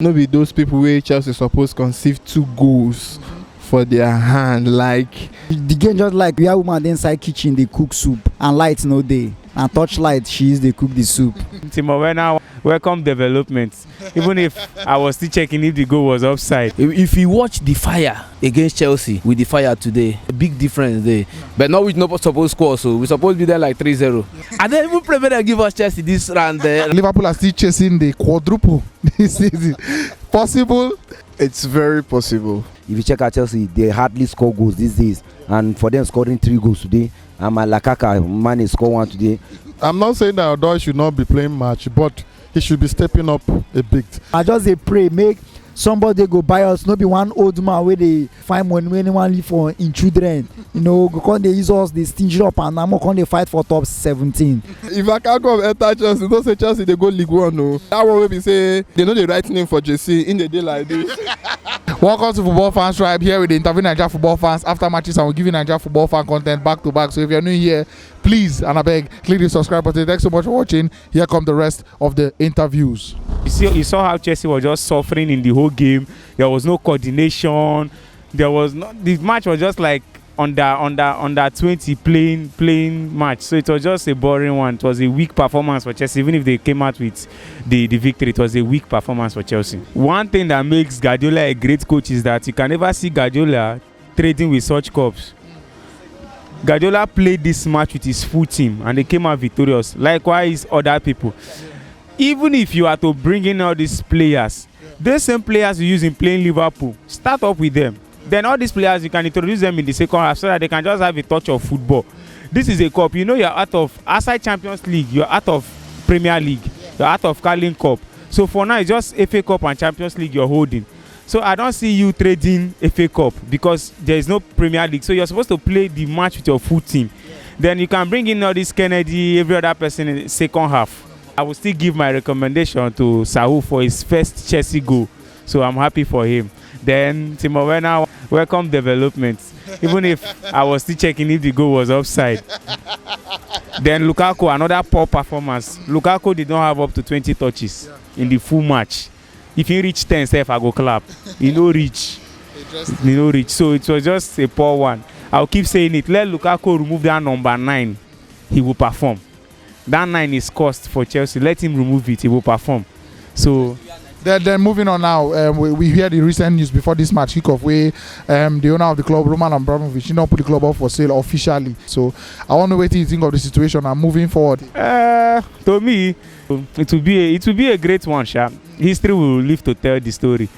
No be those people where Chelsea suppose conceive 2 goals for their hand. Like The game just like where woman dey inside kitchen dey cook soup and light no dey, and torchlight she use dey cook the soup. Timo Werner welcome development. Even if I was still checking if the goal was offside. If you watch the fire against Chelsea with the fire today, a big difference there. But Norwich not supposed to score, so we supposed to be there like 3-0. And then even Premier League give us Chelsea this round there. Liverpool are still chasing the quadruple this season. Possible? it's very possible. If you check out Chelsea, they hardly score goals these days, and for them scoring 3 goals today, and my Lukaku man score 1 today. I'm not saying that Odoi should not be playing match, but he should be stepping up a bit. I just dey pray make somebody go buy us, no be one old man wey dey find money wey anyone leave for im children, go come dey use us dey stingy up and now come dey fight for top 17. If I can't come enter Chelsea, don't say Chelsea they go League One. No, that one will be say they know the right name for JC in the day like this. Welcome to Football Fans Tribe, here with the interview Naija football fans after matches, and we'll give you Naija football fan content back to back. So if you're new here, please, and I beg, click the subscribe button. Thanks so much for watching. Here come the rest of the interviews. You saw how Chelsea was just suffering in the whole game. There was no coordination. There was not. The match was just like under 20 playing match. So it was just a boring one. It was a weak performance for Chelsea. Even if they came out with the victory, it was a weak performance for Chelsea. One thing that makes Guardiola a great coach is that you can never see Guardiola trading with such cups. Guardiola played this match with his full team and they came out victorious. Likewise, other people. Even if you are to bring in all these players, those same players you use in playing Liverpool, start up with them. Then all these players, you can introduce them in the second half so that they can just have a touch of football. This is a cup. You're out of outside Champions League, you're out of Premier League, you're out of Carling Cup. So for now, it's just FA Cup and Champions League you're holding. So I don't see you trading FA Cup because there is no Premier League. So you're supposed to play the match with your full team. Then you can bring in all this Kennedy, every other person in the second half. I will still give my recommendation to Saul for his first Chelsea goal. So I'm happy for him. Then Timo Werner welcome development. Even if I was still checking if the goal was offside. Then Lukaku, another poor performance. Lukaku did not have up to 20 touches in the full match. If he reach 10 self, I go clap. He no reach. So it was just a poor one. I'll keep saying it. Let Lukaku remove that number 9. He will perform. That 9 is cost for Chelsea. Let him remove it. He will perform. So Then moving on now, we hear the recent news before this match kickoff where the owner of the club, Roman Abramovich, put the club up for sale officially. So I want to wait till you think of the situation and moving forward. To me, it will be a great one, Sha. History will live to tell the story.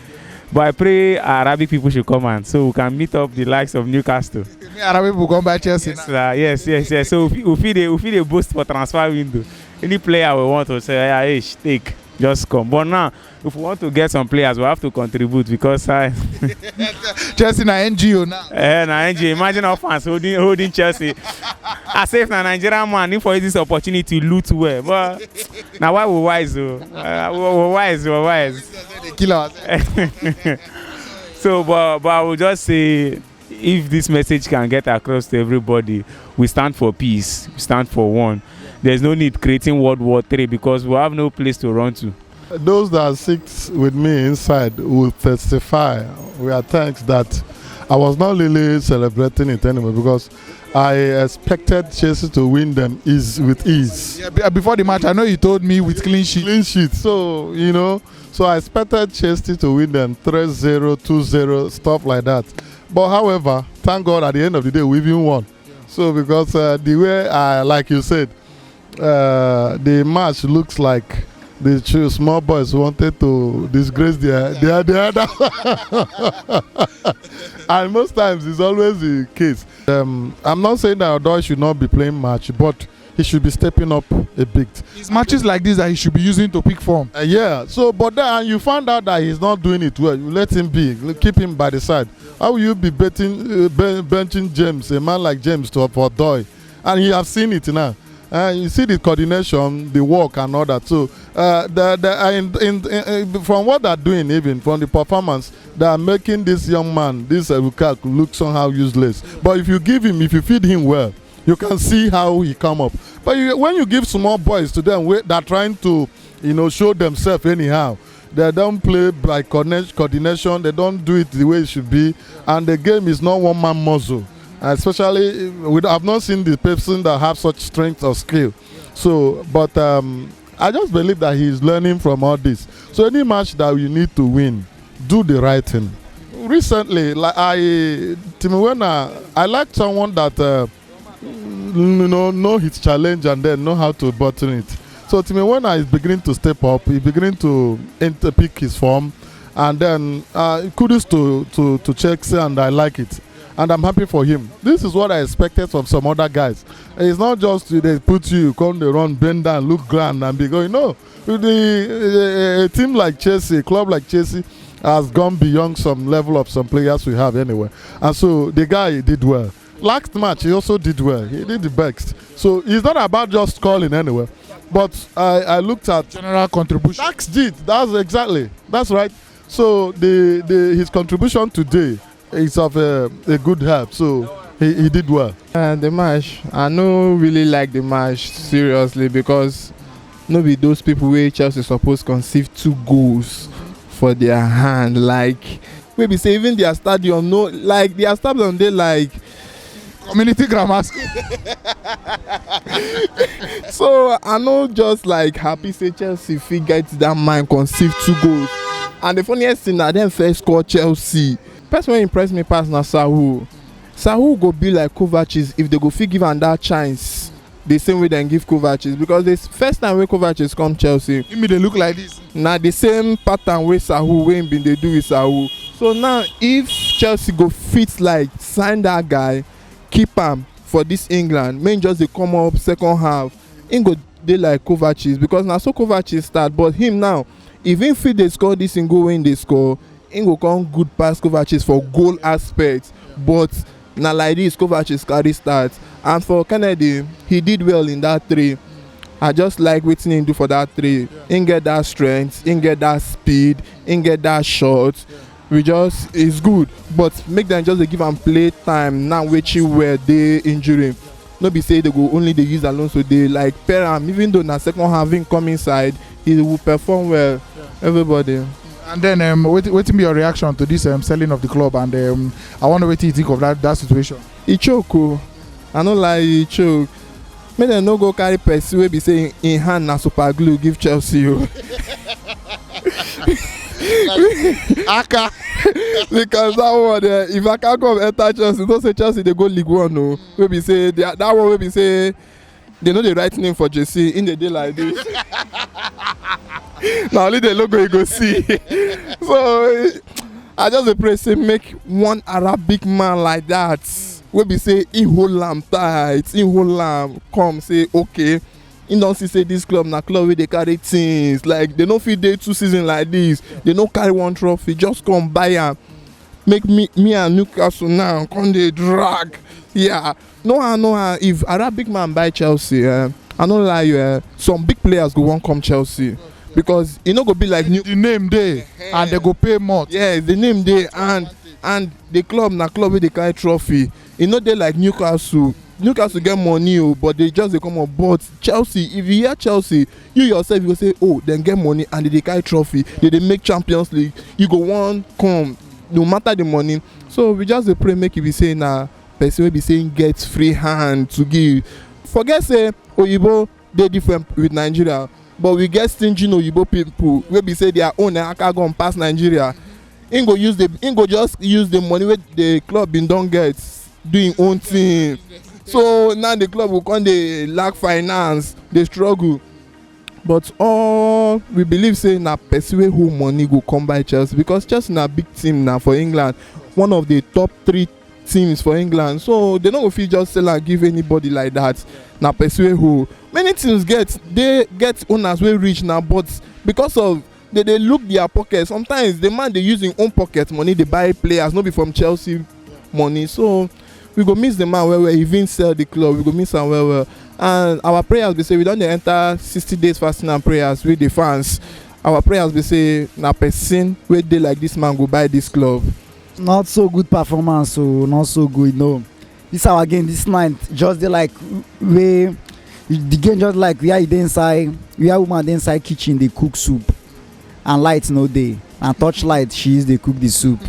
But I pray Arabic people should come on so we can meet up the likes of Newcastle. Arabic people come by Chelsea. Yes. So if we boost for transfer window, any player we want to say, hey, take. Just come. But now, if we want to get some players, we have to contribute because Chelsea na NGO now. Na NGO. Imagine our fans holding Chelsea. As if na Nigerian man, if for this opportunity, loot well. But now why we wise? We're wise. They kill us. So, but I will just say, if this message can get across to everybody, we stand for peace. We stand for one. There's no need creating World War III because we have no place to run to. Those that sit with me inside will testify. We are thanks that I was not really celebrating it anymore because I expected Chelsea to win them with ease. Yeah, before the match, I know you told me with clean sheet. Clean sheet. So, so I expected Chelsea to win them 3-0, 2-0, stuff like that. But however, thank God at the end of the day, we even won. So because the way, like you said, the match looks like the two small boys wanted to disgrace their other. And most times it's always the case. I'm not saying that Odoi should not be playing match, but he should be stepping up a bit. It's matches like this that he should be using to pick form. Yeah. So, but then you found out that he's not doing it well. You let him be. Keep him by the side. How will you be benching James, a man like James, for Odoi? And you have seen it now. You see the coordination, the work, and all that. So, from what they're doing, even from the performance, they are making this young man, this Lukaku, look somehow useless. But if you feed him well, you can see how he come up. But when you give small boys to them, they're trying to, show themselves anyhow. They don't play by coordination. They don't do it the way it should be, and the game is not one man muscle. Especially, I've not seen the person that have such strength or skill. So, but I just believe that he's learning from all this. So any match that you need to win, do the right thing. Recently, like Werner, I like someone that know his challenge and then know how to button it. So Werner is beginning to step up. He's beginning to pick his form, and then kudos to Chelsea, and I like it. And I'm happy for him. This is what I expected from some other guys. It's not just they put you, come they run, bend down, look grand, and be going. No, a team like Chelsea, a club like Chelsea, has gone beyond some level of some players we have anyway. And so the guy did well. Last match, he also did well. He did the best. So it's not about just scoring anyway. But I looked at general contribution. That's right. So his contribution today is of a good help. So he did well. The match, I no really like the match seriously, because no be those people where Chelsea supposed conceive 2 goals for their hand. Like maybe say even their stadium, no, like their stadium they like community grammar school. So I know just like happy say Chelsea fit get that mind conceive 2 goals. And the funniest thing na dem first score Chelsea. Person wey impress me pass na Saul go be like Kovacic if they go fit give am that chance the same way dem give Kovacic, because the first time wey Kovacic come Chelsea, Give me they look like this. na the same pattern wey Saul wey been dey do with Saul. So now if Chelsea go fit like sign that guy, keep am for this England, make just dey come up second half, him go dey like Kovacic, because na so Kovacic start. But him now, if him fit dey score this in goal wey him dey score, him go come good pass Kovacic for goal aspect. But na like this Kovacic carry start. And for Kennedy, he did well in that 3. I just like wetin him do for that 3. Him get that strength, him get that speed, him get that shot. We just, it's good, but make them just dey give am play time now wey Chilwell dey injury. No be say they go only dey use Alonso, dey like pair am. Even though na second half him come inside, he will perform well. Everybody. And then wetin be your reaction to this selling of the club? And I wonder wetin you think of that situation. He choke o. I no lie, he choke. Make dem no go carry person wey be say in hand na super glue give Chelsea o. Aka. Because that one if I can't come enter Chelsea, don't say Chelsea they go League One o. Wey be say that one wey be say they know the right name for JC in the day like this. Na only the logo you go see. So I just dey pray say make one Arabic man like that wey be say he hold am tight, he hold am come say okay, he don see say this club na club wey dey carry things, like they no fit dey 2 seasons like this, they no carry 1 trophy, just come buy am, make me and Newcastle now come dey drag. Yeah, no how if Arabic man buy Chelsea, I no lie you, some big players go wan come Chelsea, because e no go be like the name dey and they go pay more. Yes, the name dey and the club na club wey dey carry trophy. E no dey like Newcastle get money o, but they just dey come up. But Chelsea, if you hear Chelsea, you yourself you go say oh dem get money and they dey carry trophy, they dey make Champions League, you go wan come no matter the money. So we just dey pray make e be say na person wey be say get free hand to give. Forget say oyibo dey different with Nigeria, but we get stingy oyibo people wey be say their own aka gon pass Nigeria. Him go just use the money wey the club bin don get do him own thing. So now the club will come dey lack finance, dey struggle. But all we believe say na person wey hold money go come buy Chelsea, because Chelsea na big team na for England, one of the top 3 teams for England. So they no go fit just sell and give anybody like that. Na person wey hold. Many teams get owners wey rich now, but because of they look their pocket. Sometimes the man dey use him own pocket money dey buy players, no be from Chelsea money. So we go miss the man well. Even sell the club, we go miss am well. And our prayers be say we don dey enter 60 days fasting and prayers with the fans. Our prayers be say na person wey dey like this man go buy this club. Not so good performance, so not so good. No, this our game this night just dey like wey the game just like where you dey inside, where woman dey inside kitchen dey cook soup. and light no dey, and torchlight she use dey cook the soup.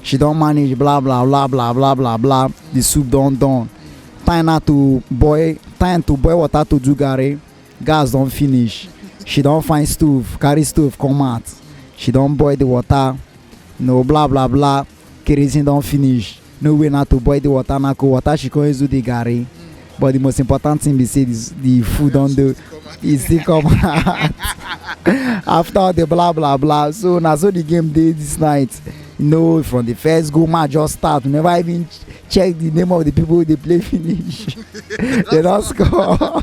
She don manage blah blah blah blah blah blah blah. The soup don done. Time to boil water to do garri. Gas don finish. She don find stove, carry stove come out. She don boil the water. No blah blah blah. Kerosene don finish. No way now to boil the water. Na cold water she come use do the garri. But the most important thing be say the food don do. E still come out after all the blah blah blah. So na so the game dey this night. From the first goal match just start, we never even check the name of the people they play finish. They don't score.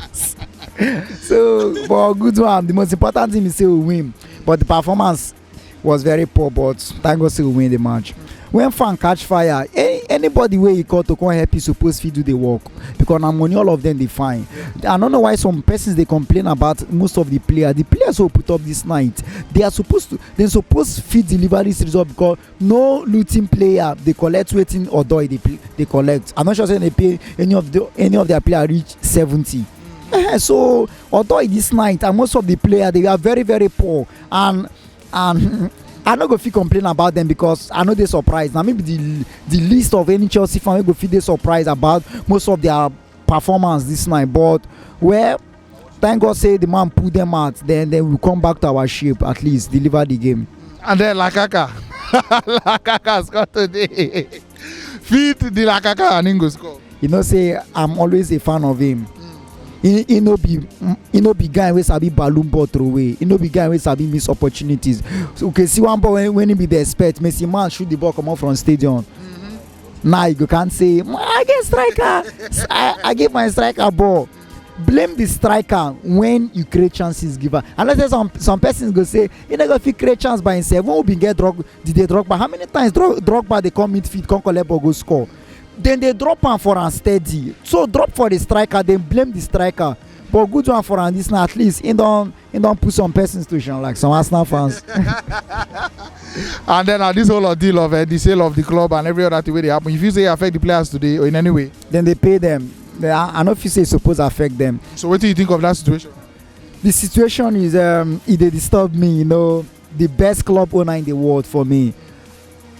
So for a good one, the most important thing is say we win. But the performance was very poor, but thank God say we win the match. When fan catch fire, anybody where you call to come help you suppose fit do the work, because na money all of them they find. I don't know why some persons they complain about most of the players. The players who put up this night, they supposed fit deliver this result, because no Luton player they collect waiting or do they collect. I'm not sure say they pay any of their players reach 70. So although this night and most of the players they are very very poor, and I no go fit complain about them, because I know they surprised. Now maybe the list of any Chelsea fan go fit they surprised about most of their performance this night. But thank God say the man put them out. Then we come back to our shape, at least deliver the game. And then Lukaku scored today. Feed the Lukaku and Ingo score. Say I'm always a fan of him. He no be guy wey sabi balloon ball throw away. He no be guy wey sabi miss opportunities. So okay, see one ball when he be the expert, Messi man shoot the ball come out from stadium. Now you can't say I get striker. I give my striker ball. Blame the striker when you create chances giver. And let's say some persons go say he never fit create chance by himself. When we been get Drogba, how many times Drogba they come midfield, come collect ball, go score? Then they drop am for am steady. So drop for the striker, then blame the striker. But good one for am this now, at least he don't put some persons to shine like some Arsenal fans. And then this whole deal of the sale of the club and every other thing wey dey happen, if you say affect the players today or in any way, then they pay them. I know if you say it's supposed to affect them. So what do you think of that situation? The situation is it dey disturb me. The best club owner in the world for me,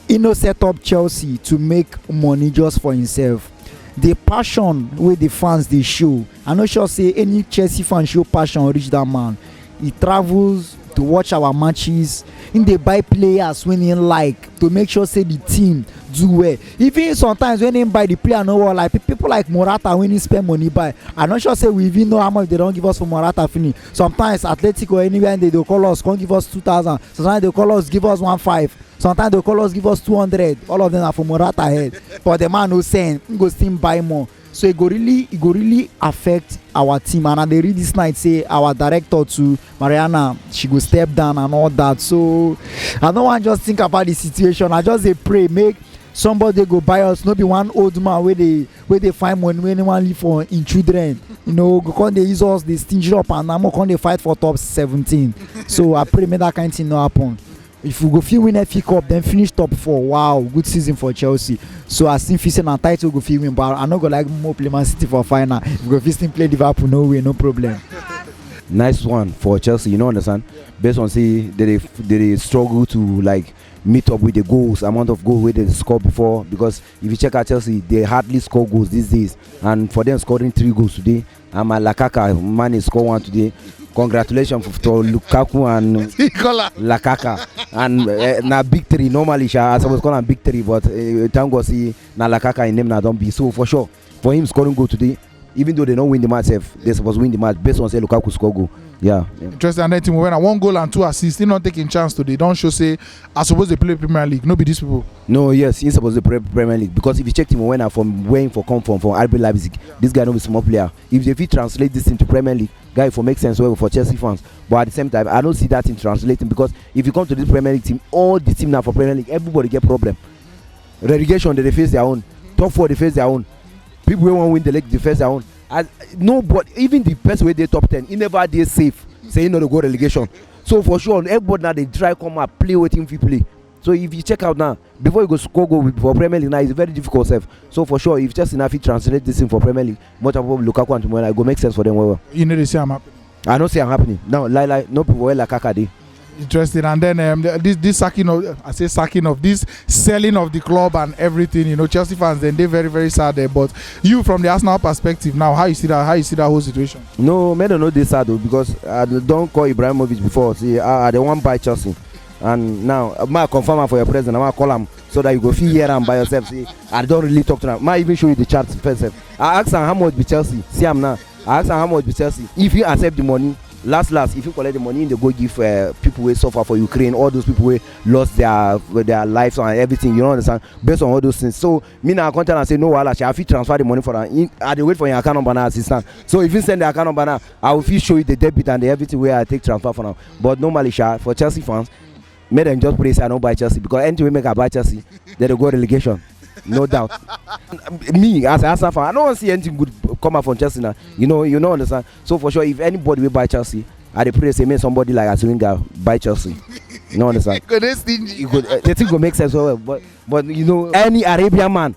he no set up Chelsea to make money just for himself. The passion wey the fans dey show, I no sure say any Chelsea fan show passion reach that man. He travels to watch our matches. He dey buy players when he like, to make sure say the team do well. Even sometimes when he buy the player no well, like people like Morata, when he spend money buy, I'm not sure say we even know how much they don't give us for Morata finish. Sometimes Atletico anywhere they call us, can't give us 2,000. Sometimes they call us give us 1.5. Sometimes they call us give us 200. All of them are for Morata head. But the man no saying he go still buy more. So it go really affect our team. And they read this night say our director to Mariana, she go step down and all that. So I don't want just think about the situation. I just say pray make somebody go buy us, no be one old man where they find money when anyone live for in children. Because they use us, they stingy up, and now can they fight for top 17. So I pray make that kind of thing no happen. If we go fit win FA Cup, then finish top 4. Wow, good season for Chelsea. So I still feel say na title go fit win, but I no go like more play Man City for final. If we go fit still play Liverpool, no way, no problem. Nice one for Chelsea, understand? Based on say they struggle to like meet up with the amount of goals where they score before, because if you check out Chelsea, they hardly score goals these days, and for them scoring 3 goals today, and Lukaku man score 1 today. Congratulations to Lukaku and Lukaku, and na big 3 normally. I suppose call him big 3, but thank God see na Lukaku in them na don't be. So for sure for him scoring goal today, even though they don't win the match, they supposed to win the match based on say Lukaku score goal. Yeah. Interesting. And then team when 1 goal and 2 assists, still not taking chance today. Don't show say I suppose they play Premier League. No be these people. No, yes, he's supposed to play Premier League, because if you check him when from where for come from RB Leipzig, this guy no be small player. If they translate this into Premier League, guy for make sense well for Chelsea fans. But at the same time, I don't see that in translating, because if you come to this Premier League team, all the team now for Premier League, everybody get problem. Relegation, they face their own. Top 4 they face their own. People who want to win the league, they face their own. Nobody, even the person where they top 10, he never did safe, saying no to go relegation. So for sure, everybody now they try come and play with him if you play. So if you check out now, before you go score goal for Premier League now, it's very difficult self. So for sure, if just enough you translate this thing for Premier League, much of Lukaku and Werner, it go make sense for them. Well. You know they say I'm happening. I don't say I'm happening. No, like no people like Lukaku. Interesting. And then this selling of the club and everything. You know, Chelsea fans, then they're very, very sad there. But you, from the Arsenal perspective now, how you see that whole situation? No, me don't know this sad though, because I don't call Abramovich before. See, I don't want to buy Chelsea. And now, I confirm for your president. I call him so that you go feel here and by yourself. See, I don't really talk to them. I even show you the charts first. I ask him how much be Chelsea. See him now. I ask him how much be Chelsea. If you accept the money, last, if you collect the money, they go give people who suffer for Ukraine, all those people who lost their lives and everything. You know, understand? Based on all those things. So me now I contact and say no, I have transfer the money for them. I wait for your account number now, assistant. So if you send the account number now, I will show you the debit and everything where I take transfer for now. But normally, for Chelsea fans, make them just pray say I don't buy Chelsea, because anything we make I buy Chelsea, they go relegation, no doubt. Me as an Arsenal fan, I don't want to see anything good come out from Chelsea now. You know, understand. So for sure, if anybody will buy Chelsea, I pray say make somebody like Aswinga buy Chelsea. You know, understand. The thing will make sense, but you know, any Arabian man,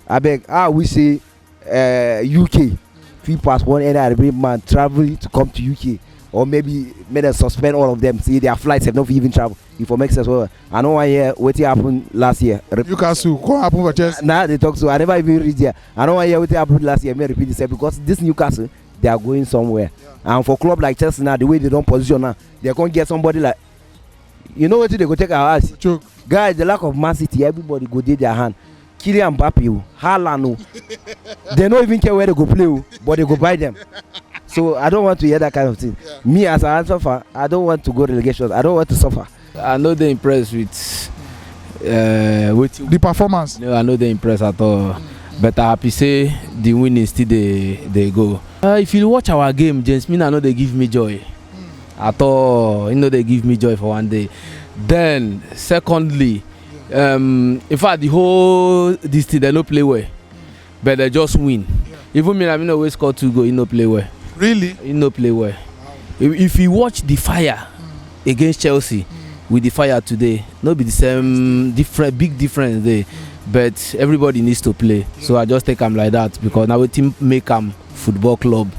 I beg, we say UK, free passport, any Arabian man traveling to come to UK. Or maybe made them suspend all of them. See, their flights have not even traveled. If it makes sense, well, I know 1 year what happened last year. Newcastle, what happened for Chelsea? Now they talk so. I never even read there. I know 1 year what happened last year. May repeat this because this Newcastle, they are going somewhere. Yeah. And for club like Chelsea now, the way they don't position now, they're going to get somebody like, you know what they go take our ass. Choke. Guys, the lack of Man City, everybody go did their hand. Kylian Mbappe, Haaland, they don't even care where they go play, but they go buy them. So I don't want to hear that kind of thing. Yeah. Me as an Arsenal fan, I don't want to go relegation. I don't want to suffer. I know they're impressed with the performance. No, I know they're impressed at all. But I happy say the winning still they go. If you watch our game, James, I know they give me joy. At all, you know they give me joy for 1 day. Then secondly, in fact the whole this thing they no play well, but they just win. Even Minamino always score 2 goals, he no play well. Really? He no play well. If you watch the fire against Chelsea with the fire today, no be the same big difference there. But everybody needs to play. So I just take them like that because now we team make them football club.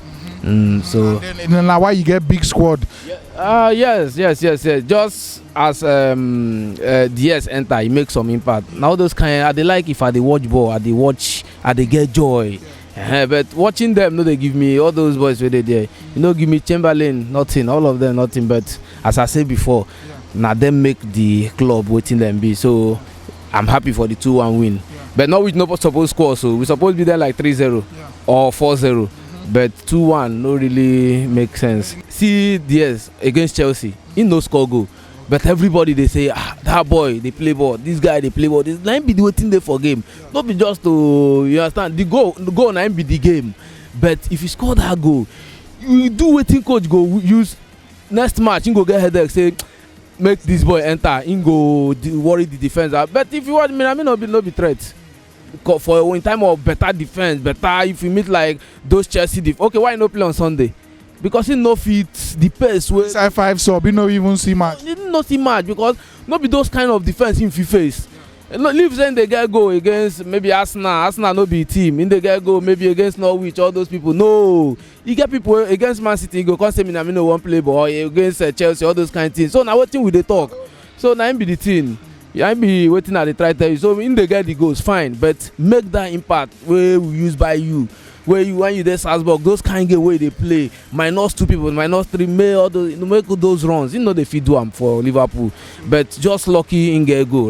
So and then now why you get big squad? Yes. Just as DS enter, he makes some impact. Now those kind, they like if I they watch ball, I they get joy. But watching them, no, they give me all those boys where they there. You know, give me Chamberlain, nothing. All of them, nothing. But as I said before, now them make the club waiting them be. So I'm happy for the 2-1 win. But Norwich no supposed score, so we supposed to be there like 3-0 or 4-0. But 2-1 no really make sense. See DS against Chelsea, he no score goal. But everybody they say, that boy they play ball, this guy they play ball. This line be the waiting there for game. Not be just to you understand the goal now be the game. But if you score that goal, you do waiting coach go use next match, you go get headache, say make this boy enter, you go worry the defense. But if you want Minamino no be threat. For in time of better defense, better if you meet like those Chelsea okay, why not play on Sunday? Because he no fit the pace where side 5 sub, he no even see match. He didn't not see match because not be those kind of defense in face. Leave saying they get go against maybe Arsenal no be team. In they get go maybe against Norwich, all those people. No, you get people against Man City, you go come say Minamino won't play ball against Chelsea, all those kind of things. So now what thing will they talk? So now him be the team. I be waiting at the try tell you. So in the get the goals, fine, but make that impact where we use by you. Where you when you there Salzburg, those kind of game where they play -2 people, -3, make those runs. You know they fit do them for Liverpool, but just lucky in get go.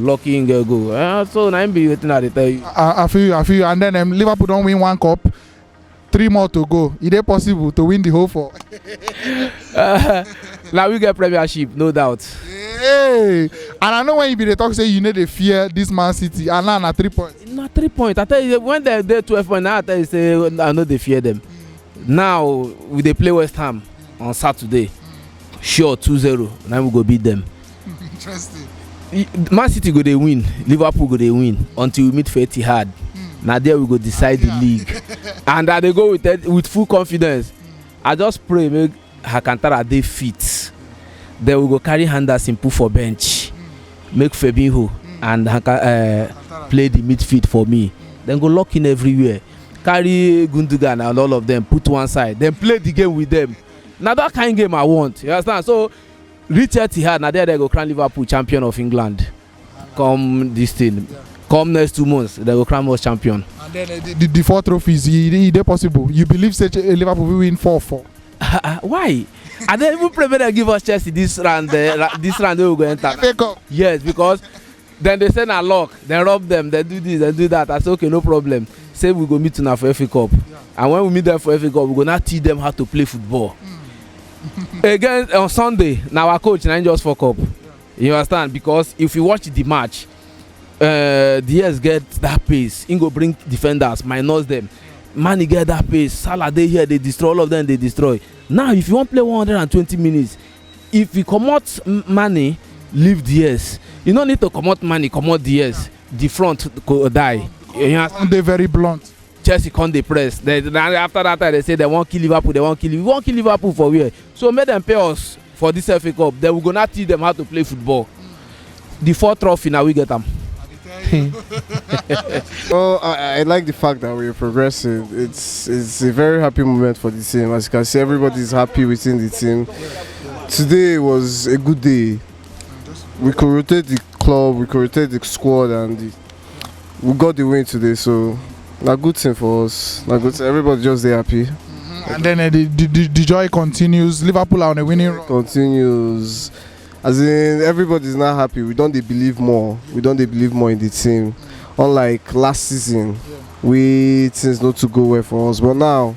So now be waiting at the tell you. I feel you. And then Liverpool don't win 1 cup, 3 more to go. Is it possible to win the whole 4? Now we get Premiership, no doubt. Hey, and I know when you be the talk say you need to fear this Man City, and now na 3 points. Na 3 points. I tell you when they're 12 points, now I tell you say I know they fear them. Now we they play West Ham on Saturday, sure 2-0. Now we go beat them. Interesting. Man City go they win, Liverpool go they win until we meet Etihad. Now there we go decide the league, and they go with full confidence. I just pray make Hakantara they fit. Then we go carry Henderson put for bench, make Fabinho and play the midfield for me. Then go lock in everywhere, carry Gundogan and all of them put one side. Then play the game with them. Now that kind of game I want. You understand? So reach Etihad, now there they go crown Liverpool champion of England. Come this thing. Come next 2 months, they go crown us champion. And then the 4 trophies, is possible? You believe such Liverpool will win 4-4? Why? And then even prefer they give us Chelsea this round. This round they will go enter. Yes, because then they send a lock, then rob them, they do this, they do that. I say okay, no problem. Say we go meet now for FA Cup, and when we meet them for FA Cup, we go now teach them how to play football. Again on Sunday, now our coach now just fuck up. You understand? Because if you watch the match, DS get that pace. He go bring defenders, minus them. Mane get that pace. Salah they here, they destroy all of them. They destroy. Now, if you want to play 120 minutes, if you come out Mane, leave DS. You don't need to come out Mane, come out DS. The front go die. You understand? They're very blunt. Chelsea can't they press. After that time, they say they won't kill Liverpool. They won't kill. We won't kill Liverpool for where? So make them pay us for this FA Cup. Then we're gonna teach them how to play football. The 4th trophy now we get them. Well, I like the fact that we're progressing. It's a very happy moment for the team. As you can see, everybody's happy within the team. Today was a good day. We could rotate the club, we could rotate the squad, and we got the win today. So, a good thing for us. Everybody just there happy. And then the joy continues. Liverpool are on a winning run. Continues. As in, everybody's not happy. We don't believe more. We don't believe more in the team. Unlike last season, things not to go well for us. But now,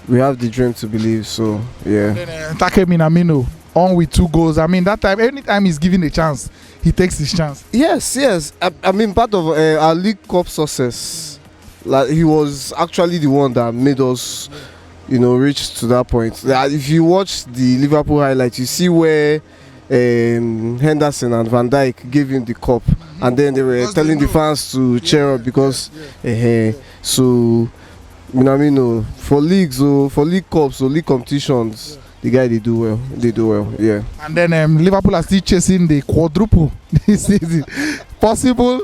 we have the dream to believe. So, yeah. Take Minamino on with 2 goals. I mean, that time, anytime he's given a chance, he takes his chance. Yes. I mean, part of our League Cup success, like he was actually the one that made us, reach to that point. If you watch the Liverpool highlights, you see where Henderson and Van Dijk gave him the cup, and then they were telling the fans to cheer up because so Minamino for league cups or league competitions, the guy they do well, yeah. And then Liverpool are still chasing the quadruple this season. Possible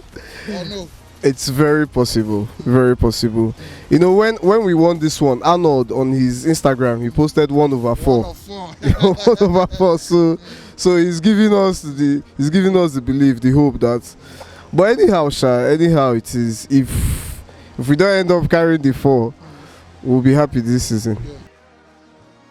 or no? It's very possible. When we won this one, Arnold on his Instagram, he posted 1/4. 1/4. So he's giving us the belief, the hope that. But anyhow it is. If we don't end up carrying the 4, we'll be happy this season.